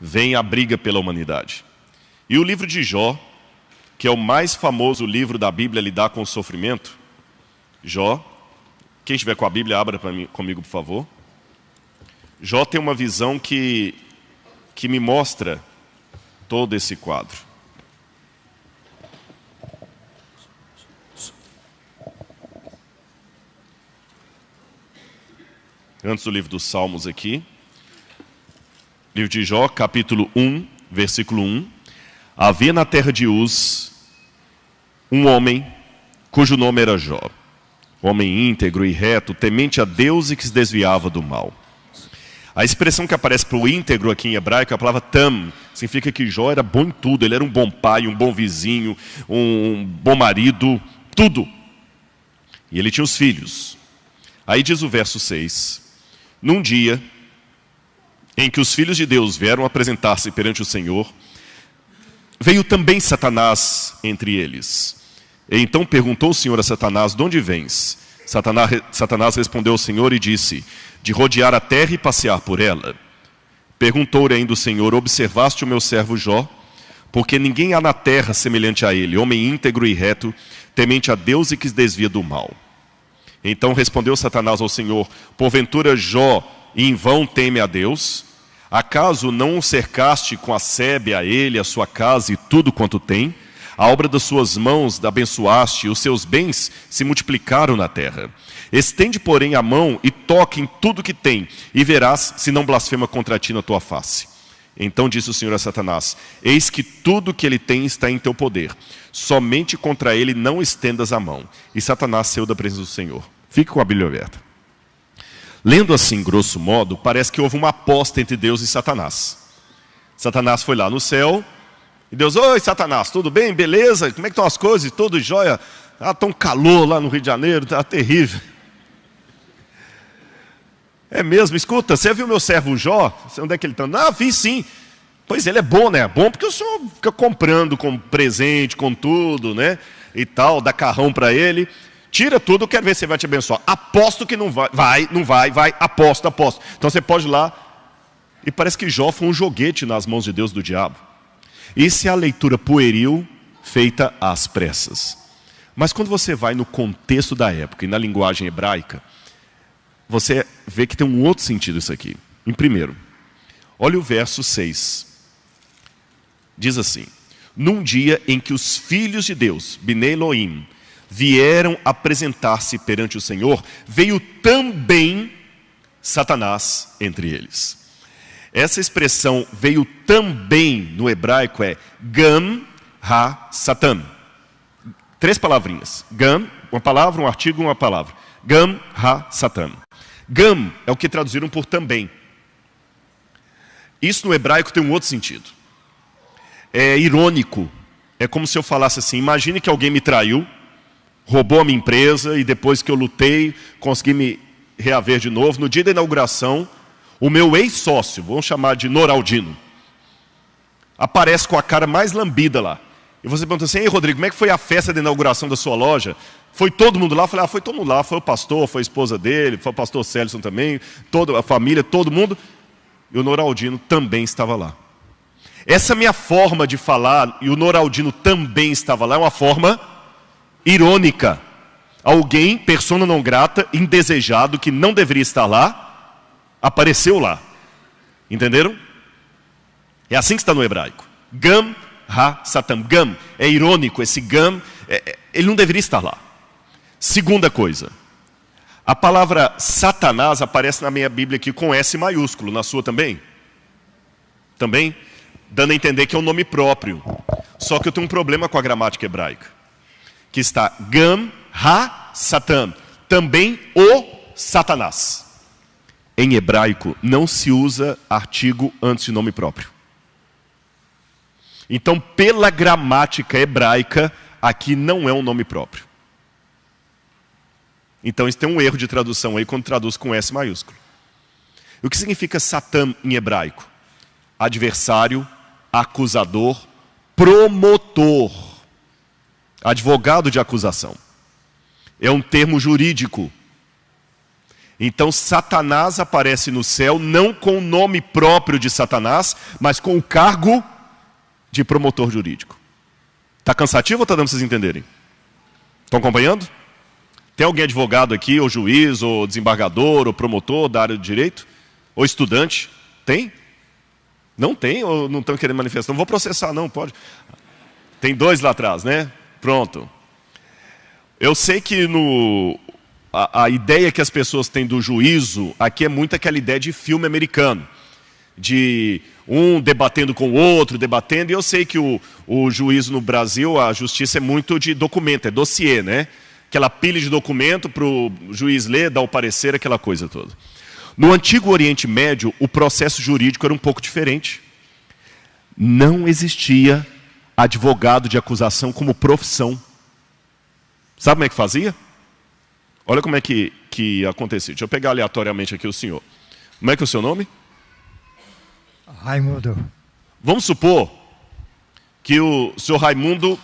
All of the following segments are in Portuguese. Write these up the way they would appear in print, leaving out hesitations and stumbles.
vem a briga pela humanidade. E o livro de Jó, que é o mais famoso livro da Bíblia a lidar com o sofrimento, Jó, quem estiver com a Bíblia, abra comigo, por favor. Jó tem uma visão que me mostra todo esse quadro. Antes do livro dos Salmos aqui. Livro de Jó, capítulo 1, versículo 1. Havia na terra de Uz um homem cujo nome era Jó. Homem íntegro e reto, temente a Deus e que se desviava do mal. A expressão que aparece para o íntegro aqui em hebraico é a palavra tam. Significa que Jó era bom em tudo. Ele era um bom pai, um bom vizinho, um bom marido, tudo. E ele tinha os filhos. Aí diz o verso 6. Num dia em que os filhos de Deus vieram apresentar-se perante o Senhor, veio também Satanás entre eles. E então perguntou o Senhor a Satanás: de onde vens? Satanás respondeu ao Senhor e disse: de rodear a terra e passear por ela. Perguntou-lhe ainda o Senhor: observaste o meu servo Jó? Porque ninguém há na terra semelhante a ele, homem íntegro e reto, temente a Deus e que se desvia do mal. Então respondeu Satanás ao Senhor: porventura Jó em vão teme a Deus? Acaso não o cercaste com a sebe a ele, a sua casa e tudo quanto tem? A obra das suas mãos abençoaste, e os seus bens se multiplicaram na terra. Estende, porém, a mão e toque em tudo que tem, e verás se não blasfema contra ti na tua face. Então disse o Senhor a Satanás: eis que tudo que ele tem está em teu poder. Somente contra ele não estendas a mão. E Satanás saiu da presença do Senhor. Fique com a Bíblia aberta. Lendo assim, grosso modo, parece que houve uma aposta entre Deus e Satanás. Satanás foi lá no céu, e Deus: oi Satanás, tudo bem? Beleza? Como é que estão as coisas? Tudo jóia? Ah, tá um calor lá no Rio de Janeiro, tá terrível. É mesmo? Escuta, você viu meu servo Jó? Onde é que ele está? Ah, vi sim. Pois ele é bom, né? É bom porque o senhor fica comprando com presente, com tudo, né? E tal, dá carrão para ele. Tira tudo, eu quero ver se ele vai te abençoar. Aposto que não vai. Não vai, aposto. Então você pode ir lá. E parece que Jó foi um joguete nas mãos de Deus do diabo. Isso é a leitura pueril feita às pressas. Mas quando você vai no contexto da época e na linguagem hebraica, você vê que tem um outro sentido isso aqui. Em primeiro, olha o verso 6. Diz assim: num dia em que os filhos de Deus, Bnei Elohim, vieram apresentar-se perante o Senhor, veio também Satanás entre eles. Essa expressão veio também no hebraico é Gam Ha-Satan. 3 palavrinhas. Gam, uma palavra, um artigo, uma palavra. Gam Ha-Satan. Gam é o que traduziram por também. Isso no hebraico tem um outro sentido. É irônico. É como se eu falasse assim: imagine que alguém me traiu, roubou a minha empresa e depois que eu lutei, consegui me reaver de novo. No dia da inauguração, o meu ex-sócio, vamos chamar de Noraldino, aparece com a cara mais lambida lá. E você pergunta assim: ei Rodrigo, como é que foi a festa de inauguração da sua loja? Foi todo mundo lá? Eu falei: foi todo mundo lá, foi o pastor, foi a esposa dele, foi o pastor Célison também, toda a família, todo mundo. E o Noraldino também estava lá. Essa minha forma de falar, e o Noraldino também estava lá, é uma forma irônica. Alguém, persona não grata, indesejado, que não deveria estar lá, apareceu lá. Entenderam? É assim que está no hebraico. Gam Ha-Satan. Gam é irônico, esse Gam, ele não deveria estar lá. Segunda coisa, a palavra Satanás aparece na minha Bíblia aqui com S maiúsculo, na sua também? Também? Dando a entender que é um nome próprio. Só que eu tenho um problema com a gramática hebraica. Que está Gam Ha-Satan, também o Satanás. Em hebraico não se usa artigo antes de nome próprio. Então, pela gramática hebraica, aqui não é um nome próprio. Então, isso tem um erro de tradução aí quando traduz com S maiúsculo. O que significa Satã em hebraico? Adversário, acusador, promotor, advogado de acusação. É um termo jurídico. Então Satanás aparece no céu não com o nome próprio de Satanás, mas com o cargo de promotor jurídico. Está cansativo ou está dando para vocês entenderem? Estão acompanhando? Tem alguém advogado aqui, ou juiz, ou desembargador, ou promotor da área do direito? Ou estudante? Tem? Não tem ou não estão querendo manifestar? Não vou processar não, pode. Tem 2 lá atrás, né? Pronto. Eu sei que a ideia que as pessoas têm do juízo, aqui é muito aquela ideia de filme americano. De um debatendo com o outro, debatendo. E eu sei que o juízo no Brasil, a justiça é muito de documento, é dossiê, né? Aquela pilha de documento para o juiz ler, dar o parecer, aquela coisa toda. No Antigo Oriente Médio, o processo jurídico era um pouco diferente. Não existia advogado de acusação como profissão. Sabe como é que fazia? Olha como é que acontecia. Deixa eu pegar aleatoriamente aqui o senhor. Como é que é o seu nome? Raimundo. Vamos supor que o senhor Raimundo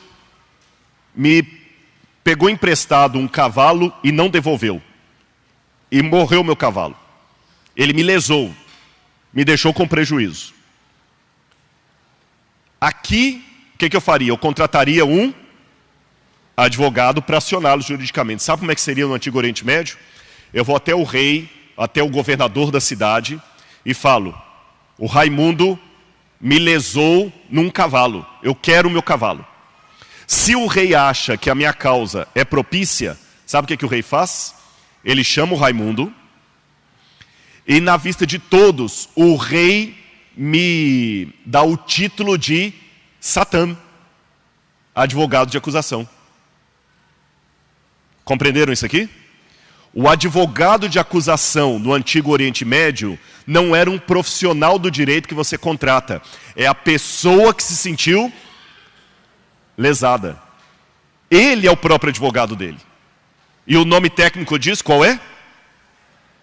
me pegou emprestado um cavalo e não devolveu. E morreu meu cavalo. Ele me lesou, me deixou com prejuízo. Aqui, o que eu faria? Eu contrataria um advogado para acioná-lo juridicamente. Sabe como é que seria no Antigo Oriente Médio? Eu vou até o rei, até o governador da cidade e falo: o Raimundo me lesou num cavalo, eu quero o meu cavalo. Se o rei acha que a minha causa é propícia, sabe o que o rei faz? Ele chama o Raimundo e na vista de todos, o rei me dá o título de Satã, advogado de acusação. Compreenderam isso aqui? O advogado de acusação no Antigo Oriente Médio não era um profissional do direito que você contrata. É a pessoa que se sentiu lesada. Ele é o próprio advogado dele. E o nome técnico disso qual é?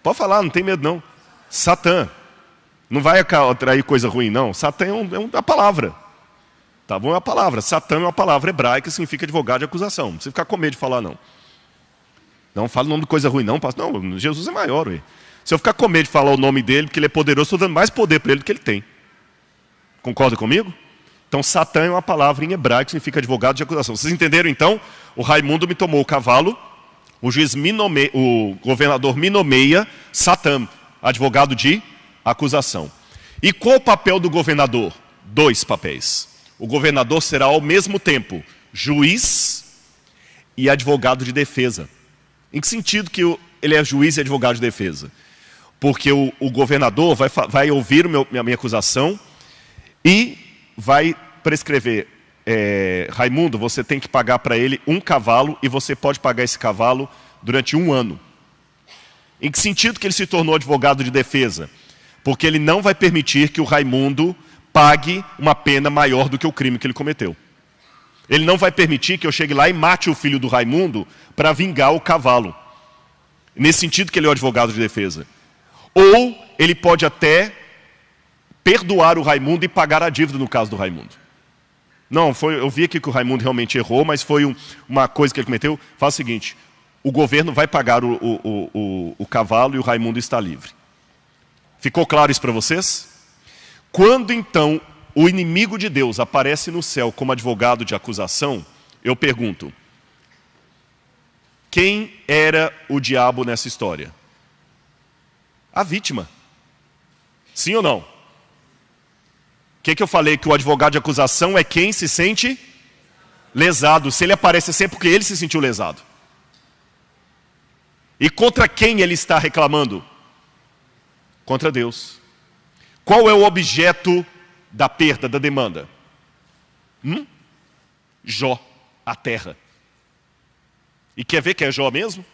Pode falar, não tem medo não. Satã. Não vai atrair coisa ruim não. Satã é uma palavra. Tá bom? É uma palavra. Satã é uma palavra hebraica que significa advogado de acusação. Não precisa ficar com medo de falar não. Não fala o nome de coisa ruim não. Não, Jesus é maior. Ué. Se eu ficar com medo de falar o nome dele, porque ele é poderoso, estou dando mais poder para ele do que ele tem. Concorda comigo? Então Satã é uma palavra em hebraico que significa advogado de acusação. Vocês entenderam então? O Raimundo me tomou o cavalo, o juiz o governador me nomeia Satã, advogado de acusação. E qual o papel do governador? 2 papéis. O governador será ao mesmo tempo juiz e advogado de defesa. Em que sentido que ele é juiz e advogado de defesa? Porque o governador vai ouvir a minha acusação e vai prescrever: Raimundo, você tem que pagar para ele um cavalo e você pode pagar esse cavalo durante 1 ano. Em que sentido que ele se tornou advogado de defesa? Porque ele não vai permitir que o Raimundo pague uma pena maior do que o crime que ele cometeu. Ele não vai permitir que eu chegue lá e mate o filho do Raimundo para vingar o cavalo. Nesse sentido que ele é o advogado de defesa. Ou ele pode até perdoar o Raimundo e pagar a dívida no caso do Raimundo. Não, eu vi aqui que o Raimundo realmente errou, mas foi uma coisa que ele cometeu. Faz o seguinte: o governo vai pagar o cavalo e o Raimundo está livre. Ficou claro isso para vocês? Quando então o inimigo de Deus aparece no céu como advogado de acusação, eu pergunto: quem era o diabo nessa história? A vítima. Sim ou não? O que eu falei? Que o advogado de acusação é quem se sente lesado. Se ele aparece é sempre porque ele se sentiu lesado. E contra quem ele está reclamando? Contra Deus. Qual é o objeto da perda, da demanda? Jó, a terra. E quer ver que é Jó mesmo?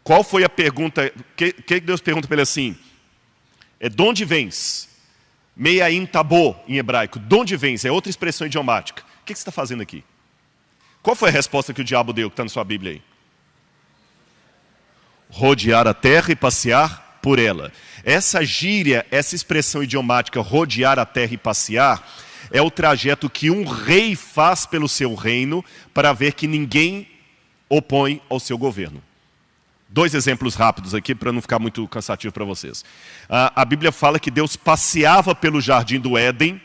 Qual foi a pergunta? Que Deus pergunta para ele assim? De onde vens? Meaim tabô, em hebraico. De onde vens? É outra expressão idiomática. O que você está fazendo aqui? Qual foi a resposta que o diabo deu, que está na sua Bíblia aí? Rodear a terra e passear por ela. Essa gíria, essa expressão idiomática, rodear a terra e passear, é o trajeto que um rei faz pelo seu reino para ver que ninguém opõe ao seu governo. Dois exemplos rápidos aqui, para não ficar muito cansativo para vocês. A Bíblia fala que Deus passeava pelo jardim do Éden,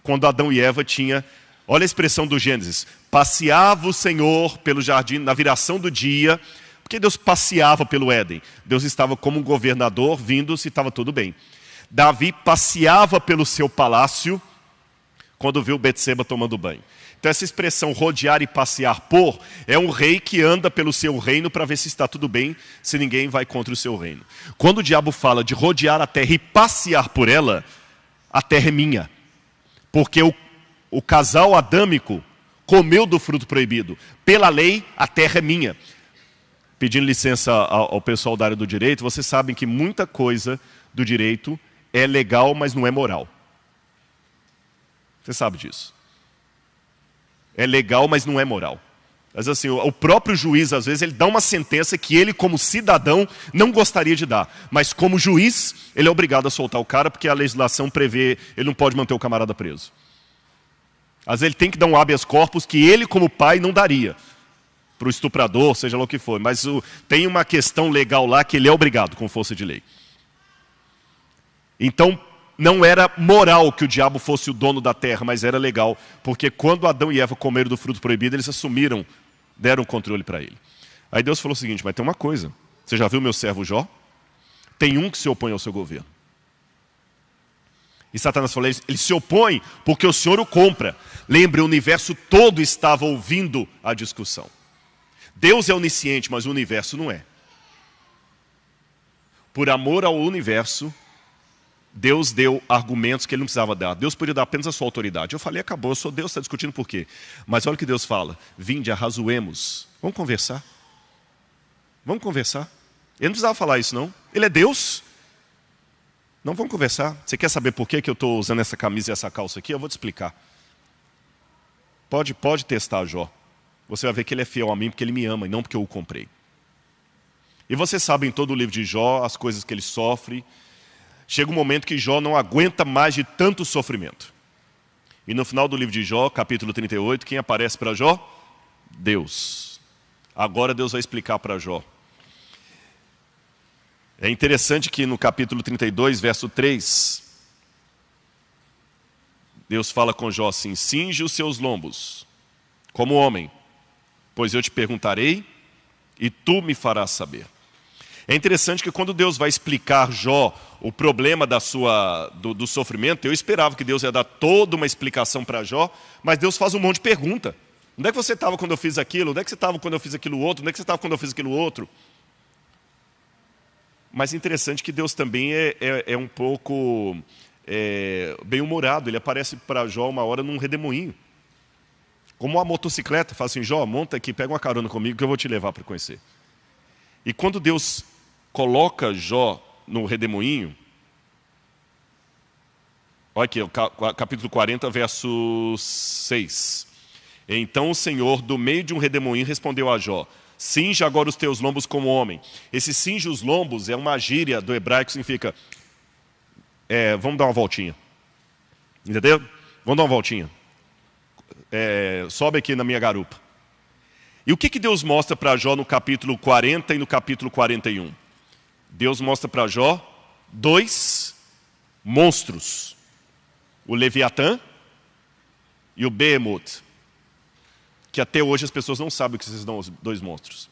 quando Adão e Eva tinham... Olha a expressão do Gênesis. Passeava o Senhor pelo jardim na viração do dia. Por que Deus passeava pelo Éden? Deus estava como um governador, vindo se estava tudo bem. Davi passeava pelo seu palácio, quando viu Betseba tomando banho. Então essa expressão rodear e passear por, é um rei que anda pelo seu reino para ver se está tudo bem, se ninguém vai contra o seu reino. Quando o diabo fala de rodear a terra e passear por ela, a terra é minha. Porque o casal adâmico comeu do fruto proibido. Pela lei, a terra é minha. Pedindo licença ao pessoal da área do direito, vocês sabem que muita coisa do direito é legal, mas não é moral. Você sabe disso. É legal, mas não é moral. Mas assim, o próprio juiz, às vezes, ele dá uma sentença que ele, como cidadão, não gostaria de dar. Mas como juiz, ele é obrigado a soltar o cara, porque a legislação prevê, ele não pode manter o camarada preso. Às vezes ele tem que dar um habeas corpus que ele, como pai, não daria. Para o estuprador, seja lá o que for. Mas tem uma questão legal lá que ele é obrigado, com força de lei. Então, não era moral que o diabo fosse o dono da terra, mas era legal, porque quando Adão e Eva comeram do fruto proibido, eles assumiram, deram o controle para ele. Aí Deus falou o seguinte, mas tem uma coisa, você já viu meu servo Jó? Tem um que se opõe ao seu governo. E Satanás falou, ele se opõe porque o Senhor o compra. Lembre, o universo todo estava ouvindo a discussão. Deus é onisciente, mas o universo não é. Por amor ao universo, Deus deu argumentos que ele não precisava dar. Deus podia dar apenas a sua autoridade. Eu falei, acabou, eu sou Deus, está discutindo por quê? Mas olha o que Deus fala. Vinde, arrazoemos. Vamos conversar. Vamos conversar. Ele não precisava falar isso, não. Ele é Deus. Não, vamos conversar. Você quer saber por que eu estou usando essa camisa e essa calça aqui? Eu vou te explicar. Pode testar, Jó. Você vai ver que ele é fiel a mim porque ele me ama e não porque eu o comprei. E você sabe em todo o livro de Jó as coisas que ele sofre. Chega um momento que Jó não aguenta mais de tanto sofrimento. E no final do livro de Jó, capítulo 38, quem aparece para Jó? Deus. Agora Deus vai explicar para Jó. É interessante que no capítulo 32, verso 3, Deus fala com Jó assim, cinge os seus lombos, como homem, pois eu te perguntarei e tu me farás saber. É interessante que quando Deus vai explicar Jó o problema do sofrimento, eu esperava que Deus ia dar toda uma explicação para Jó, mas Deus faz um monte de pergunta. Onde é que você estava quando eu fiz aquilo? Onde é que você estava quando eu fiz aquilo outro? Onde é que você estava quando eu fiz aquilo outro? Mas é interessante que Deus também é um pouco bem-humorado. Ele aparece para Jó uma hora num redemoinho. Como uma motocicleta, fala assim, Jó, monta aqui, pega uma carona comigo que eu vou te levar para conhecer. E quando Deus coloca Jó no redemoinho, olha aqui, capítulo 40, verso 6. Então o Senhor, do meio de um redemoinho, respondeu a Jó, cinge agora os teus lombos como homem. Esse cinge os lombos é uma gíria do hebraico que significa, vamos dar uma voltinha. Entendeu? Vamos dar uma voltinha. Sobe aqui na minha garupa. E o que Deus mostra para Jó no capítulo 40 e no capítulo 41? Deus mostra para Jó dois monstros. O Leviatã e o Behemoth. Que até hoje as pessoas não sabem o que são os dois monstros.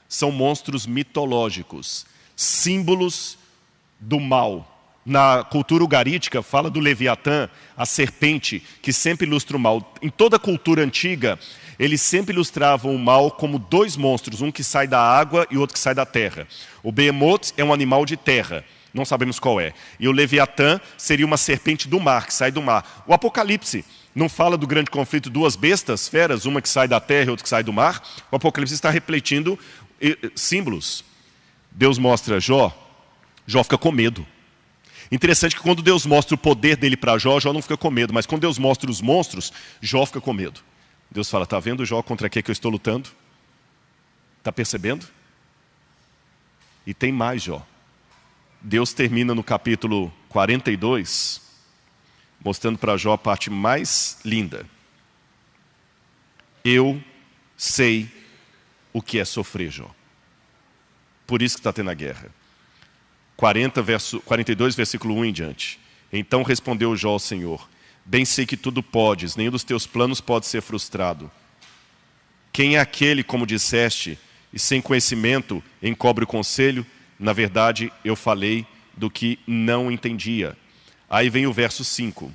São monstros mitológicos, símbolos do mal. Na cultura ugarítica, fala do Leviatã, a serpente, que sempre ilustra o mal. Em toda a cultura antiga, eles sempre ilustravam o mal como dois monstros, um que sai da água e outro que sai da terra. O Behemoth é um animal de terra, não sabemos qual é. E o Leviatã seria uma serpente do mar, que sai do mar. O Apocalipse não fala do grande conflito, duas bestas, feras, uma que sai da terra e outra que sai do mar. O Apocalipse está refletindo símbolos. Deus mostra Jó, Jó fica com medo. Interessante que quando Deus mostra o poder dele para Jó, Jó não fica com medo. Mas quando Deus mostra os monstros, Jó fica com medo. Deus fala, está vendo, Jó, contra que eu estou lutando? Está percebendo? E tem mais, Jó. Deus termina no capítulo 42, mostrando para Jó a parte mais linda. Eu sei o que é sofrer, Jó. Por isso que está tendo a guerra. 42, versículo 1 em diante. Então respondeu Jó ao Senhor: bem sei que tudo podes, nenhum dos teus planos pode ser frustrado. Quem é aquele, como disseste, e sem conhecimento encobre o conselho? Na verdade, eu falei do que não entendia. Aí vem o verso 5.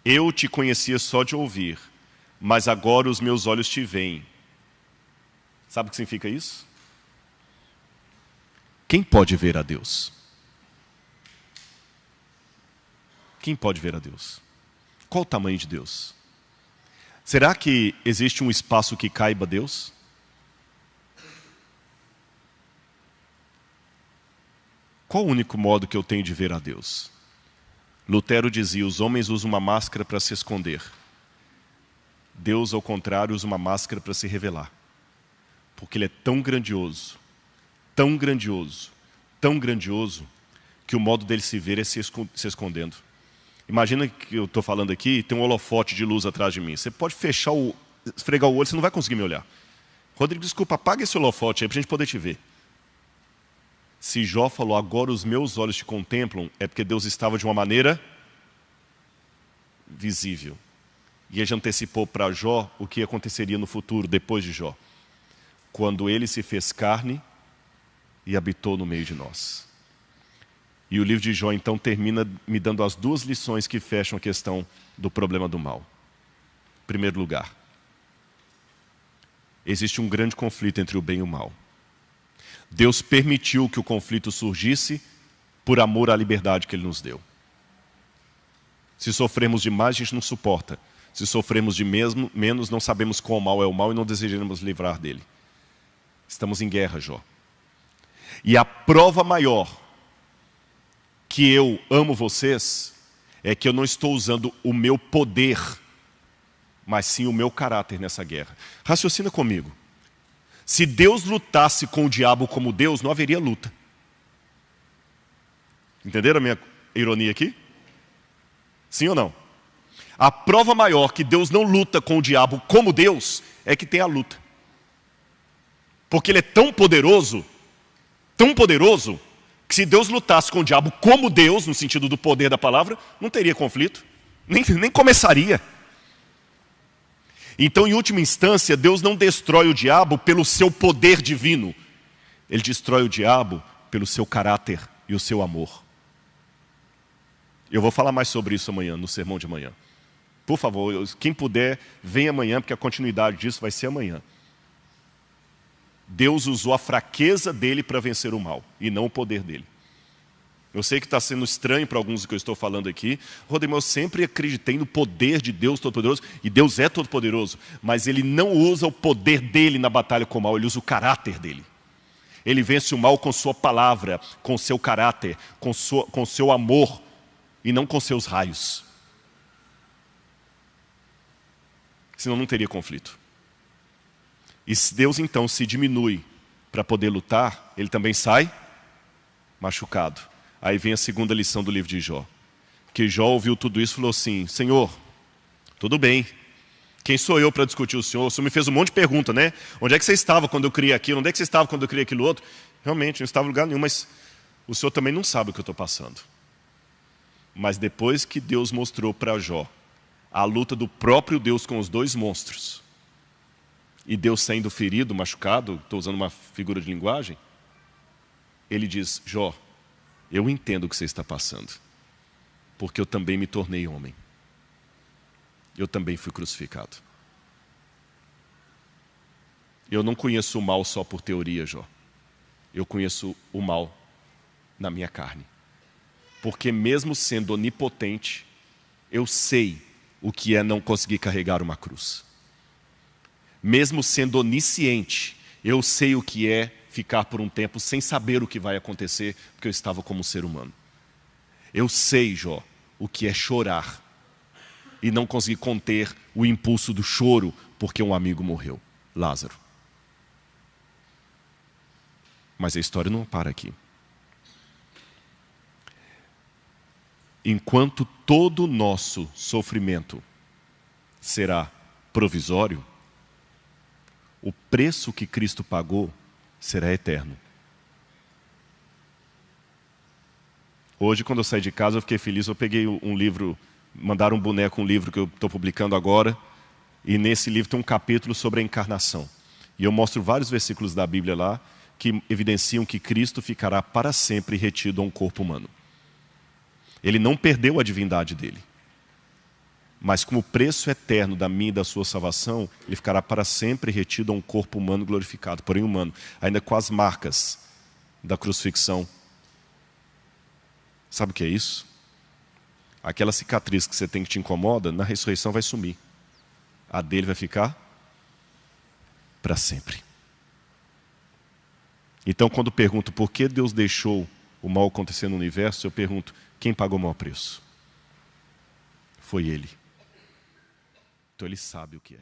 Eu te conhecia só de ouvir, mas agora os meus olhos te veem. Sabe o que significa isso? Quem pode ver a Deus? Quem pode ver a Deus? Qual o tamanho de Deus? Será que existe um espaço que caiba a Deus? Qual o único modo que eu tenho de ver a Deus? Lutero dizia: os homens usam uma máscara para se esconder. Deus, ao contrário, usa uma máscara para se revelar. Porque Ele é tão grandioso, tão grandioso, tão grandioso, que o modo dele se ver é se escondendo. Imagina que eu estou falando aqui e tem um holofote de luz atrás de mim. Você pode esfregar o olho, você não vai conseguir me olhar. Rodrigo, desculpa, apaga esse holofote aí para a gente poder te ver. Se Jó falou, agora os meus olhos te contemplam, é porque Deus estava de uma maneira visível. E ele antecipou para Jó o que aconteceria no futuro, depois de Jó. Quando ele se fez carne e habitou no meio de nós. E o livro de Jó então termina me dando as duas lições que fecham a questão do problema do mal. Em primeiro lugar, existe um grande conflito entre o bem e o mal. Deus permitiu que o conflito surgisse por amor à liberdade que Ele nos deu. Se sofremos demais, a gente não suporta. Se sofremos de menos, não sabemos qual mal é o mal e não desejamos livrar dele. Estamos em guerra, Jó. E a prova maior que eu amo vocês é que eu não estou usando o meu poder, mas sim o meu caráter nessa guerra. Raciocina comigo. Se Deus lutasse com o diabo como Deus, não haveria luta. Entenderam a minha ironia aqui? Sim ou não? A prova maior que Deus não luta com o diabo como Deus é que tem a luta. Porque Ele é tão poderoso, que se Deus lutasse com o diabo como Deus, no sentido do poder da palavra, não teria conflito, nem começaria. Então, em última instância, Deus não destrói o diabo pelo seu poder divino. Ele destrói o diabo pelo seu caráter e o seu amor. Eu vou falar mais sobre isso amanhã, no sermão de amanhã. Por favor, quem puder, venha amanhã, porque a continuidade disso vai ser amanhã. Deus usou a fraqueza dele para vencer o mal, e não o poder dele. Eu sei que está sendo estranho para alguns do que eu estou falando aqui. Rodrigo, eu sempre acreditei no poder de Deus Todo-Poderoso, e Deus é Todo-Poderoso, mas Ele não usa o poder dele na batalha com o mal, Ele usa o caráter dele. Ele vence o mal com sua palavra, com seu caráter, com seu amor, e não com seus raios. Senão não teria conflito. E se Deus então se diminui para poder lutar, Ele também sai machucado. Aí vem a segunda lição do livro de Jó. Que Jó ouviu tudo isso e falou assim: Senhor, tudo bem, quem sou eu para discutir o Senhor? O Senhor me fez um monte de pergunta, né? Onde é que você estava quando eu criei aquilo? Onde é que você estava quando eu criei aquilo outro? Realmente, não estava em lugar nenhum, mas o Senhor também não sabe o que eu estou passando. Mas depois que Deus mostrou para Jó a luta do próprio Deus com os dois monstros, e Deus sendo ferido, machucado, estou usando uma figura de linguagem, Ele diz: Jó, eu entendo o que você está passando, porque eu também me tornei homem. Eu também fui crucificado. Eu não conheço o mal só por teoria, Jó. Eu conheço o mal na minha carne. Porque mesmo sendo onipotente, eu sei o que é não conseguir carregar uma cruz. Mesmo sendo onisciente, eu sei o que é ficar por um tempo sem saber o que vai acontecer, porque eu estava como um ser humano. Eu sei, Jó, o que é chorar e não conseguir conter o impulso do choro porque um amigo morreu, Lázaro. Mas a história não para aqui. Enquanto todo o nosso sofrimento será provisório, o preço que Cristo pagou será eterno. Hoje, quando eu saí de casa, eu fiquei feliz. Eu peguei um livro, mandaram um boneco, um livro que eu estou publicando agora. E nesse livro tem um capítulo sobre a encarnação. E eu mostro vários versículos da Bíblia lá que evidenciam que Cristo ficará para sempre retido a um corpo humano. Ele não perdeu a divindade dele. Mas como preço eterno da minha e da sua salvação, ele ficará para sempre retido a um corpo humano glorificado, porém humano, ainda com as marcas da crucifixão. Sabe o que é isso? Aquela cicatriz que você tem que te incomoda, na ressurreição vai sumir. A dele vai ficar para sempre. Então, quando pergunto por que Deus deixou o mal acontecer no universo, eu pergunto, quem pagou o maior preço? Foi Ele. Então Ele sabe o que é.